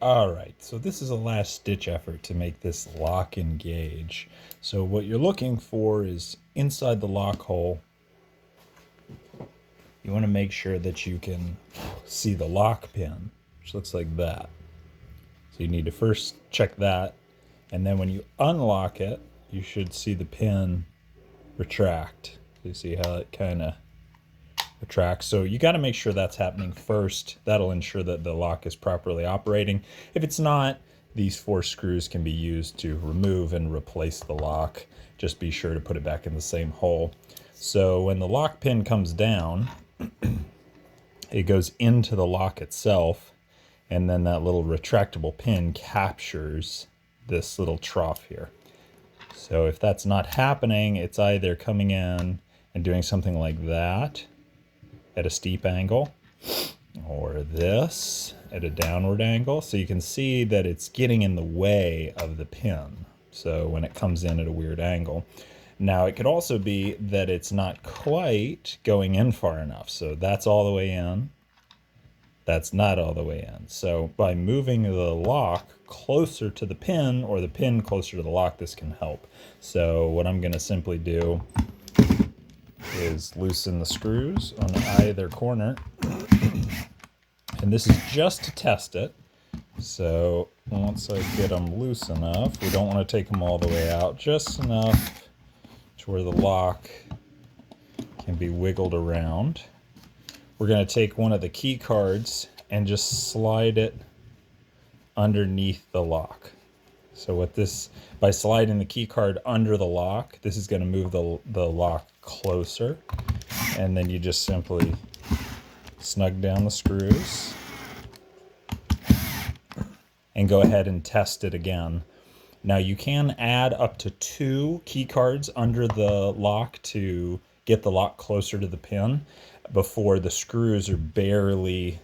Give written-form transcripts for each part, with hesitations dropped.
All right, so this is a last ditch effort to make this lock engage. So what you're looking for is inside the lock hole. You want to make sure that you can see the lock pin, which looks like that. So you need to first check that, and then when you unlock it, you should see the pin retract. You see how it kind of retracts. So you got to make sure that's happening first. That'll ensure that the lock is properly operating. If it's not, these 4 screws can be used to remove and replace the lock. Just be sure to put it back in the same hole. So when the lock pin comes down, it goes into the lock itself, and then that little retractable pin captures this little trough here. So if that's not happening, it's either coming in and doing something like that at a steep angle, or this at a downward angle. So you can see that it's getting in the way of the pin. So when it comes in at a weird angle. Now it could also be that it's not quite going in far enough. So that's all the way in. That's not all the way in. So by moving the lock closer to the pin, or the pin closer to the lock, this can help. So what I'm going to simply do is loosen the screws on either corner. And this is just to test it. So once I get them loose enough, we don't want to take them all the way out, just enough to where the lock can be wiggled around. We're going to take one of the key cards and just slide it underneath the lock. So with this, by sliding the key card under the lock, this is going to move the lock closer. And then you just simply snug down the screws and go ahead and test it again. Now you can add up to 2 key cards under the lock to get the lock closer to the pin before the screws are barely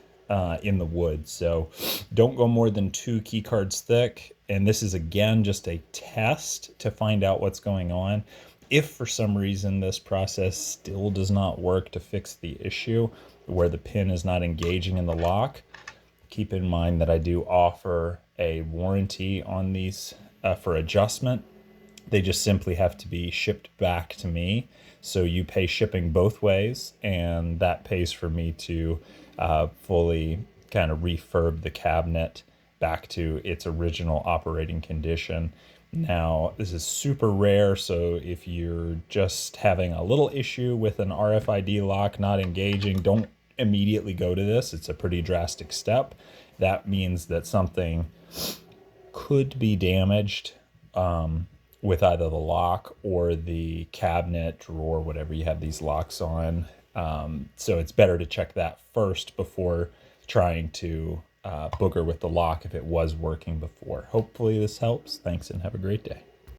in the wood. So don't go more than 2 key cards thick. And this is again just a test to find out what's going on. If for some reason this process still does not work to fix the issue where the pin is not engaging in the lock, keep in mind that I do offer a warranty on these for adjustment. They just simply have to be shipped back to me. So you pay shipping both ways, and that pays for me to fully kind of refurb the cabinet back to its original operating condition. Now, this is super rare, so if you're just having a little issue with an RFID lock not engaging, don't immediately go to this. It's a pretty drastic step. That means that something could be damaged with either the lock or the cabinet, drawer, whatever you have these locks on. So it's better to check that first before trying to booger with the lock if it was working before. Hopefully this helps. Thanks and have a great day.